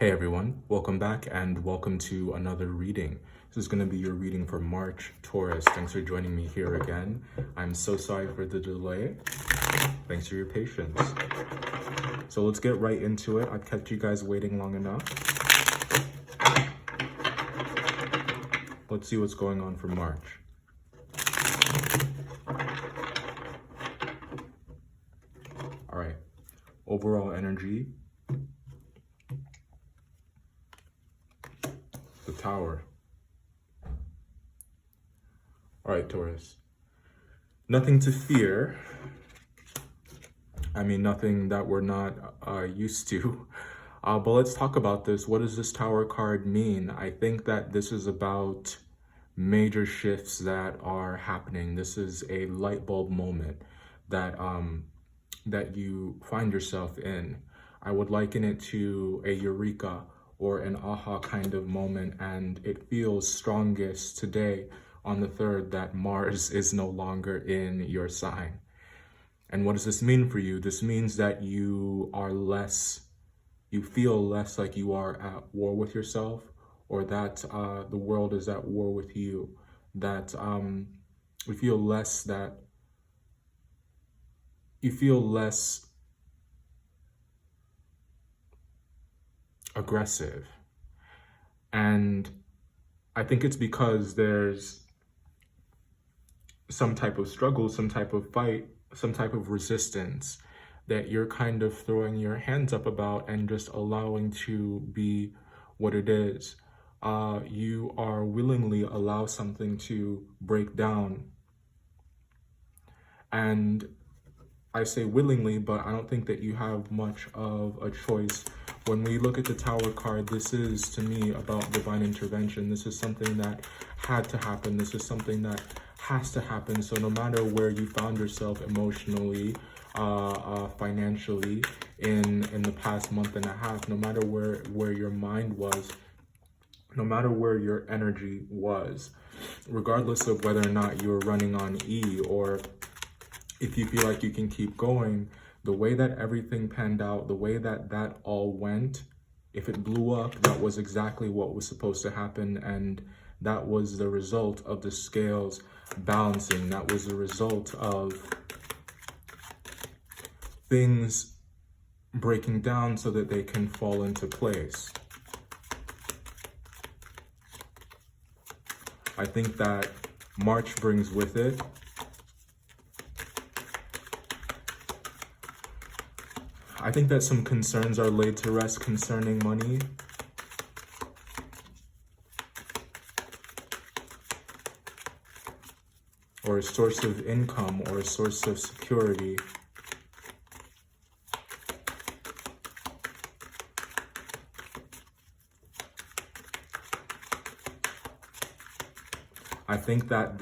Hey everyone, welcome back and welcome to another reading. This is going to be your reading for March, Taurus. Thanks for joining me here again. I'm so sorry for the delay. Thanks for your patience. So let's get right into it. I've kept you guys waiting long enough. Let's see what's going on for March. All right, overall energy. The Tower. All right, Taurus. Nothing to fear. I mean, nothing that we're not used to. But let's talk about this. What does this Tower card mean? I think that this is about major shifts that are happening. This is a light bulb moment that that you find yourself in. I would liken it to a eureka or an aha kind of moment, and it feels strongest today on the 3rd that Mars is no longer in your sign. And what does this mean for you? This means that you feel less like you are at war with yourself, or that the world is at war with you. That you feel less aggressive. And I think it's because there's some type of struggle, some type of fight, some type of resistance that you're kind of throwing your hands up about and just allowing to be what it is. You are willingly allow something to break down. And I say willingly, but I don't think that you have much of a choice. When we look at the Tower card, this is, to me, about divine intervention. This is something that had to happen. This is something that has to happen. So no matter where you found yourself emotionally, financially in the past month and a half, no matter where your mind was, no matter where your energy was, regardless of whether or not you're running on E, or if you feel like you can keep going, the way that everything panned out, the way that that all went, if it blew up, that was exactly what was supposed to happen. And that was the result of the scales balancing. That was the result of things breaking down so that they can fall into place. I think that March brings with it I think that some concerns are laid to rest concerning money. Or a source of income, or a source of security. I think that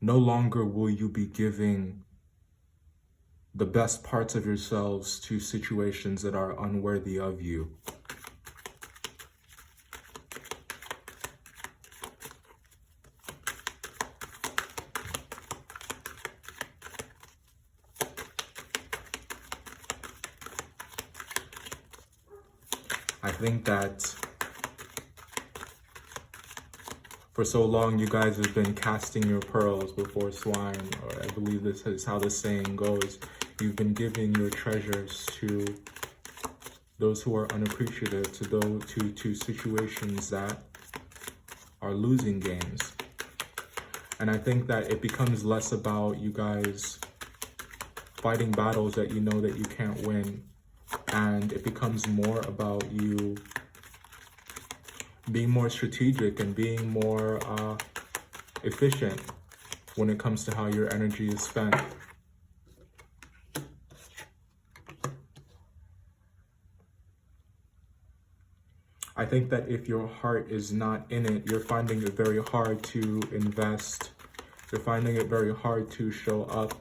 no longer will you be giving the best parts of yourselves to situations that are unworthy of you. I think that for so long, you guys have been casting your pearls before swine, or I believe this is how the saying goes. You've been giving your treasures to those who are unappreciative, to situations that are losing games. And I think that it becomes less about you guys fighting battles that you know that you can't win, and it becomes more about you being more strategic and being more efficient when it comes to how your energy is spent. I think that if your heart is not in it, you're finding it very hard to invest. You're finding it very hard to show up.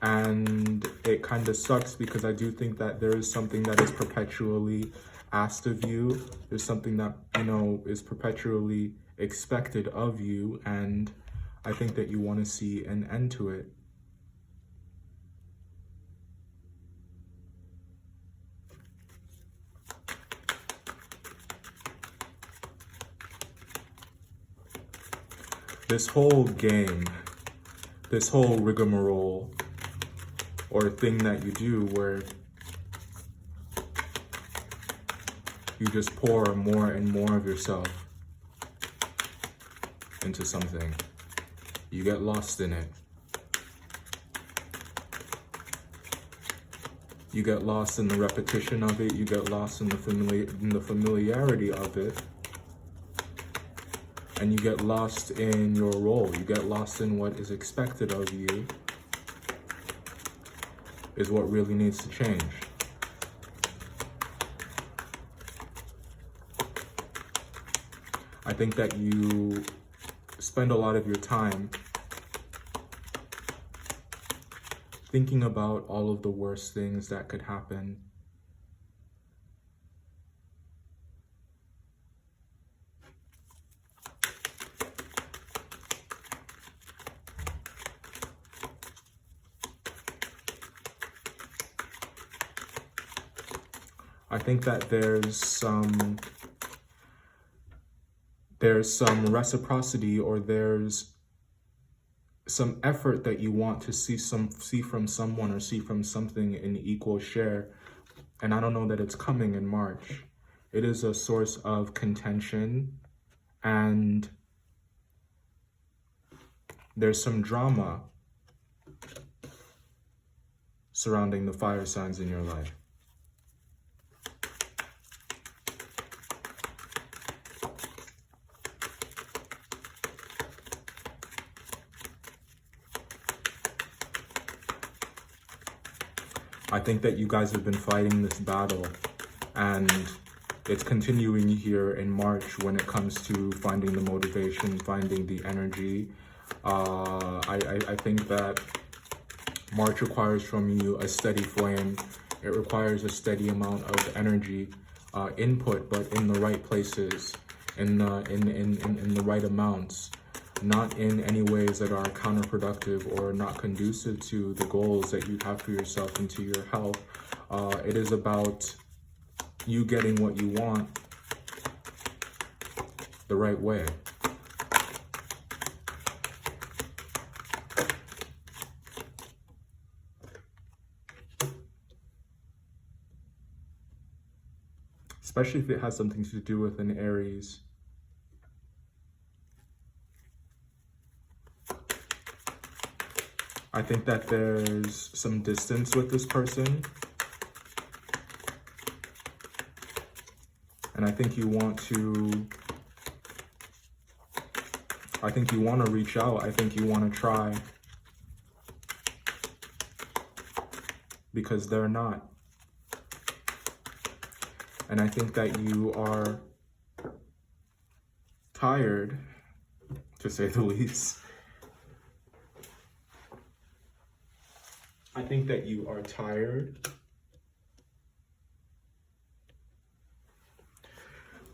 And it kind of sucks because I do think that there is something that is perpetually asked of you. There's something that, is perpetually expected of you. And I think that you want to see an end to it. This whole game, this whole rigmarole or thing that you do where you just pour more and more of yourself into something. You get lost in it. You get lost in the repetition of it. You get lost in the familiarity of it. And you get lost in your role. You get lost in what is expected of you is what really needs to change. I think that you spend a lot of your time thinking about all of the worst things that could happen. I think that there's some reciprocity, or there's some effort that you want to see from someone or see from something in equal share. And I don't know that it's coming in March. It is a source of contention, and there's some drama surrounding the fire signs in your life. I think that you guys have been fighting this battle, and it's continuing here in March when it comes to finding the motivation, finding the energy. I think that March requires from you a steady flame. It requires a steady amount of energy, input, but in the right places, in the right amounts. Not in any ways that are counterproductive or not conducive to the goals that you have for yourself and to your health. It is about you getting what you want the right way. Especially if it has something to do with an Aries. I think that there's some distance with this person. And I think you want to reach out. I think you want to try. Because they're not. And I think that you are tired, to say the least. I think that you are tired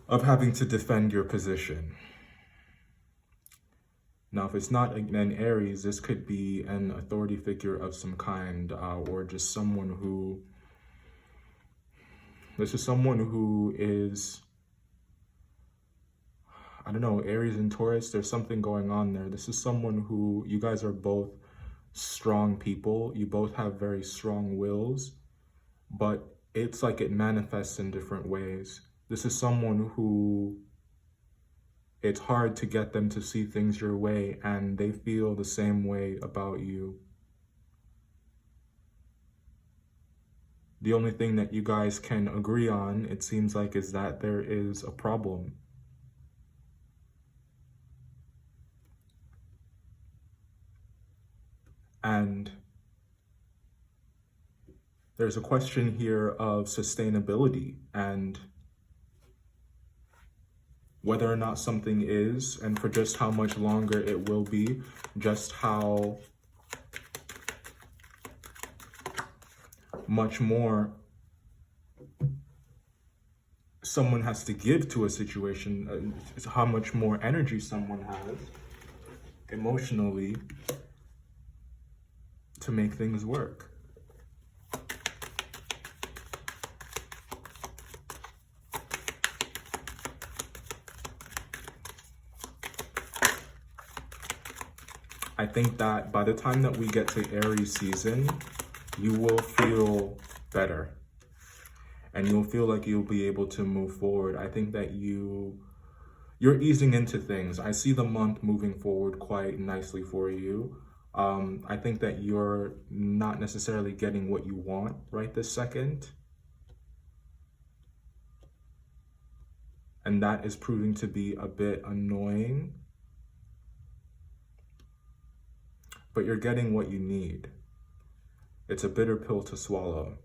of having to defend your position. Now, if it's not an Aries, this could be an authority figure of some kind, or just someone who, this is someone who is, I don't know, Aries and Taurus, there's something going on there. This is someone who, you guys are both strong people. You both have very strong wills, but it's like it manifests in different ways. This is someone who, it's hard to get them to see things your way, and they feel the same way about you. The only thing that you guys can agree on, it seems like, is that there is a problem. And there's a question here of sustainability and whether or not something is, and for just how much longer it will be, just how much more someone has to give to a situation, how much more energy someone has emotionally to make things work. I think that by the time that we get to Aries season, you will feel better and you'll feel like you'll be able to move forward. I think that you're easing into things. I see the month moving forward quite nicely for you. I think that you're not necessarily getting what you want right this second. And that is proving to be a bit annoying. But you're getting what you need. It's a bitter pill to swallow.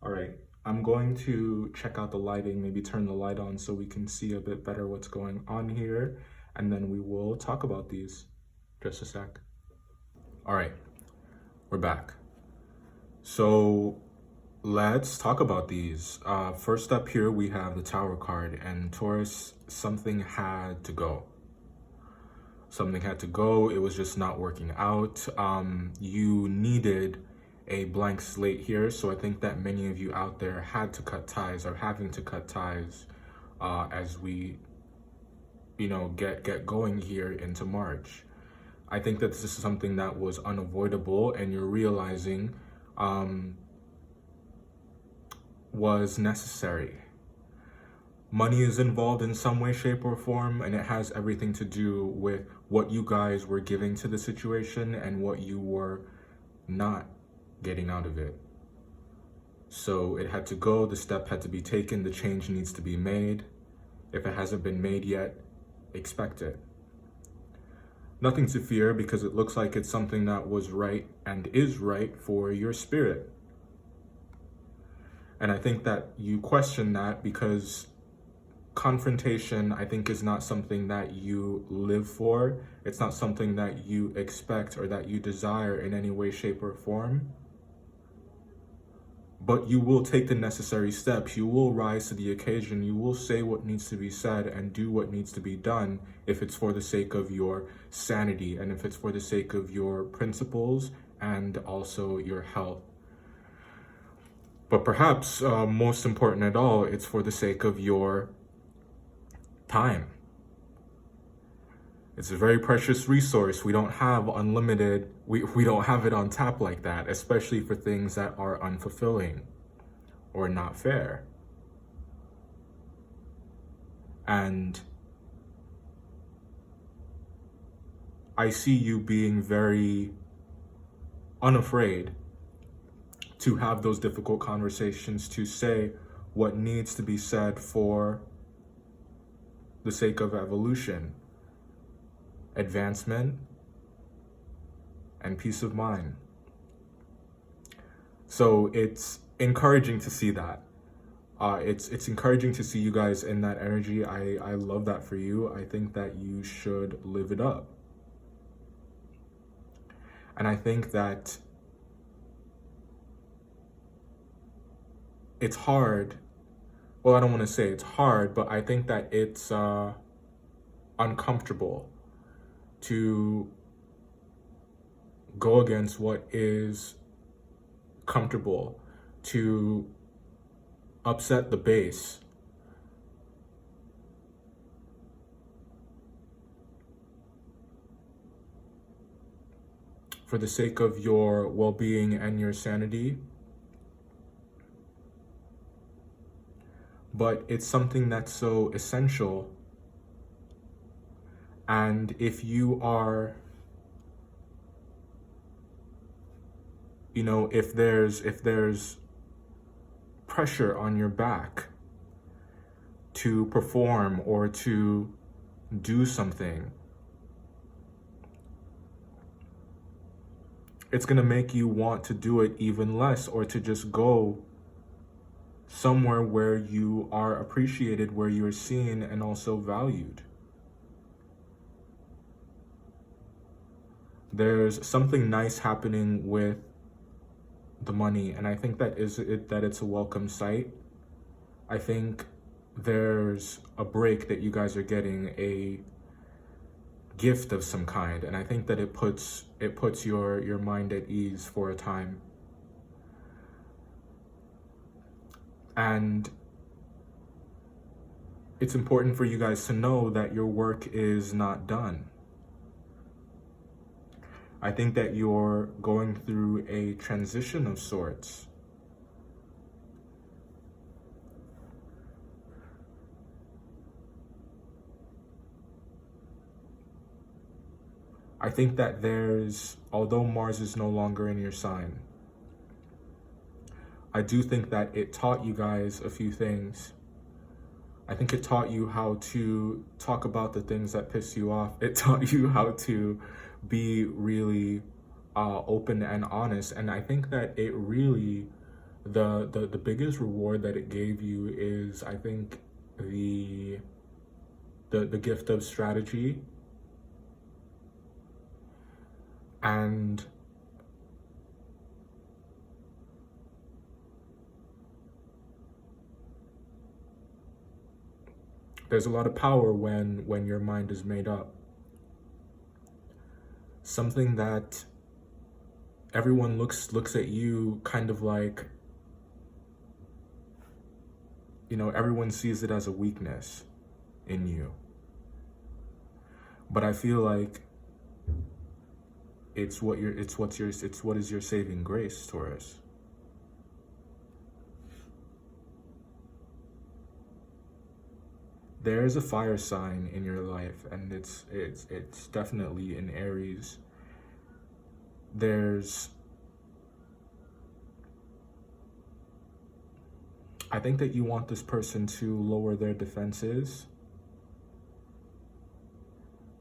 All right, I'm going to check out the lighting, maybe turn the light on so we can see a bit better what's going on here. And then we will talk about these. Just a sec. All right, we're back. So let's talk about these. First up here, we have the Tower card, and Taurus, something had to go. Something had to go. It was just not working out. You needed a blank slate here. So I think that many of you out there had to cut ties, or having to cut ties as we, get going here into March. I think that this is something that was unavoidable, and you're realizing was necessary. Money is involved in some way, shape, or form, and it has everything to do with what you guys were giving to the situation and what you were not getting out of it. So it had to go, the step had to be taken, the change needs to be made. If it hasn't been made yet, expect it. Nothing to fear, because it looks like it's something that was right and is right for your spirit. And I think that you question that because confrontation, I think, is not something that you live for. It's not something that you expect or that you desire in any way, shape, or form. But you will take the necessary steps. You will rise to the occasion. You will say what needs to be said and do what needs to be done if it's for the sake of your sanity and if it's for the sake of your principles and also your health. But perhaps most important at all, it's for the sake of your time. It's a very precious resource. We don't have unlimited, we don't have it on tap like that, especially for things that are unfulfilling or not fair. And I see you being very unafraid to have those difficult conversations, to say what needs to be said for the sake of evolution, advancement, and peace of mind. So it's encouraging to see that. It's encouraging to see you guys in that energy. I love that for you. I think that you should live it up. And I think that it's hard. Well, I don't want to say it's hard, but I think that it's uncomfortable to go against what is comfortable, to upset the base. For the sake of your well-being and your sanity. But it's something that's so essential. And if you are, if there's pressure on your back to perform or to do something, it's going to make you want to do it even less, or to just go somewhere where you are appreciated, where you're seen and also valued. There's something nice happening with the money, and I think that it's a welcome sight. I think there's a break that you guys are getting, a gift of some kind, and I think that it puts your mind at ease for a time. And it's important for you guys to know that your work is not done. I think that you're going through a transition of sorts. I think that although Mars is no longer in your sign, I do think that it taught you guys a few things. I think it taught you how to talk about the things that piss you off. It taught you how to be really open and honest. And I think that it really, the biggest reward that it gave you is, I think, the gift of strategy. And there's a lot of power when your mind is made up. Something that everyone looks at you kind of like, everyone sees it as a weakness in you. But I feel like it's what is your saving grace, Taurus. There is a fire sign in your life, and it's definitely in Aries. I think that you want this person to lower their defenses,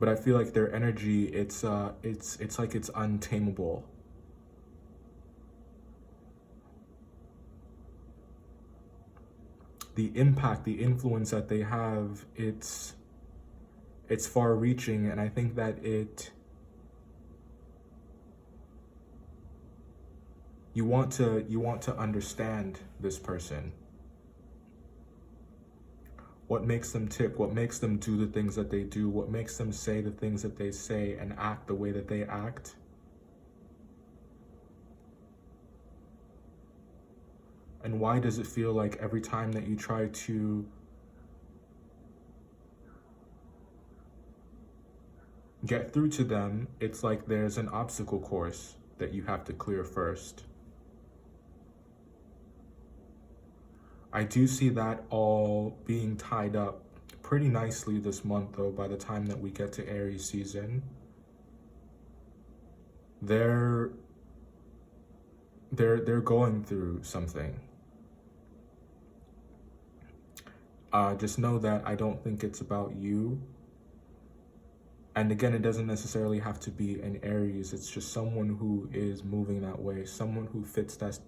but I feel like their energy, it's like it's untamable. The impact, the influence that they have, it's far-reaching, and I think that you want to understand this person. What makes them tick, what makes them do the things that they do, what makes them say the things that they say and act the way that they act. And why does it feel like every time that you try to get through to them, it's like there's an obstacle course that you have to clear first? I do see that all being tied up pretty nicely this month, though. By the time that we get to Aries season, they're going through something. Just know that I don't think it's about you. And again, it doesn't necessarily have to be an Aries. It's just someone who is moving that way, someone who fits that,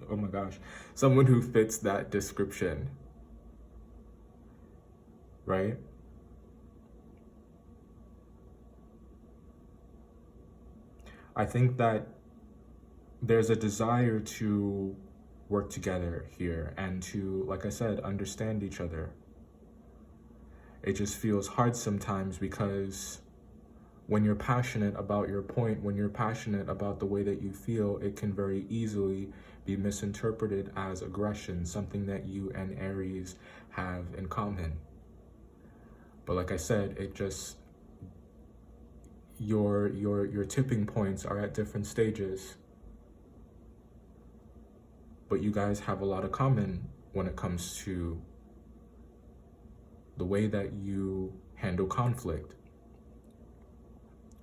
oh my gosh, someone who fits that description, right? I think that there's a desire to work together here and to, like I said, understand each other. It just feels hard sometimes because when you're passionate about your point, when you're passionate about the way that you feel, it can very easily be misinterpreted as aggression, something that you and Aries have in common. But like I said, it just, your tipping points are at different stages. But you guys have a lot of common when it comes to the way that you handle conflict,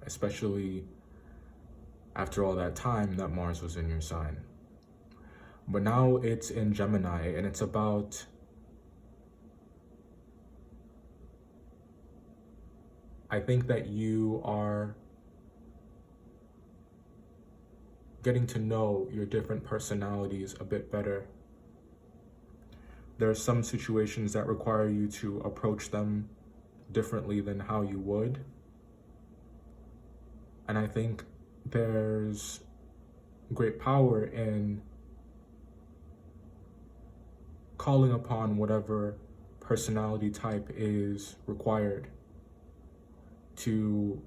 especially after all that time that Mars was in your sign. But now it's in Gemini, and it's about I think that you are getting to know your different personalities a bit better. There are some situations that require you to approach them differently than how you would. And I think there's great power in calling upon whatever personality type is required to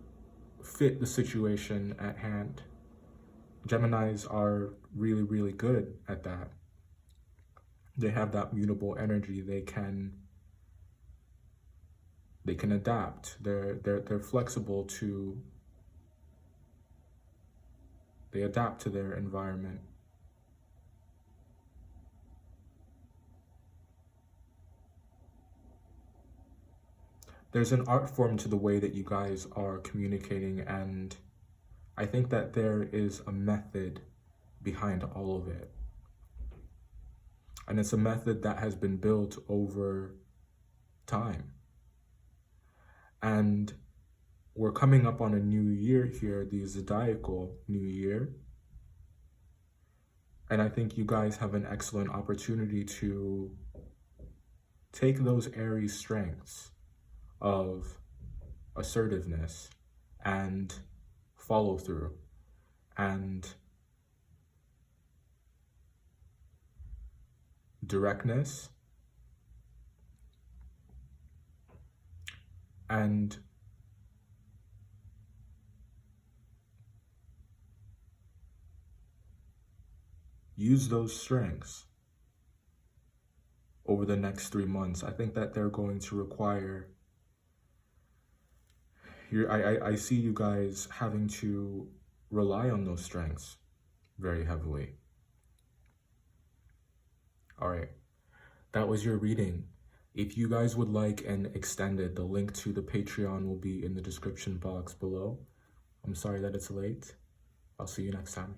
fit the situation at hand. Geminis are really, really good at that. They have that mutable energy. They can adapt. They're flexible to They adapt to their environment. There's an art form to the way that you guys are communicating, and I think that there is a method behind all of it. And it's a method that has been built over time. And we're coming up on a new year here, the zodiacal new year. And I think you guys have an excellent opportunity to take those Aries strengths of assertiveness and follow through and directness and use those strengths over the next 3 months. I think that they're going to require I see you guys having to rely on those strengths very heavily. All right, that was your reading. If you guys would like an extended, the link to the Patreon will be in the description box below. I'm sorry that it's late. I'll see you next time.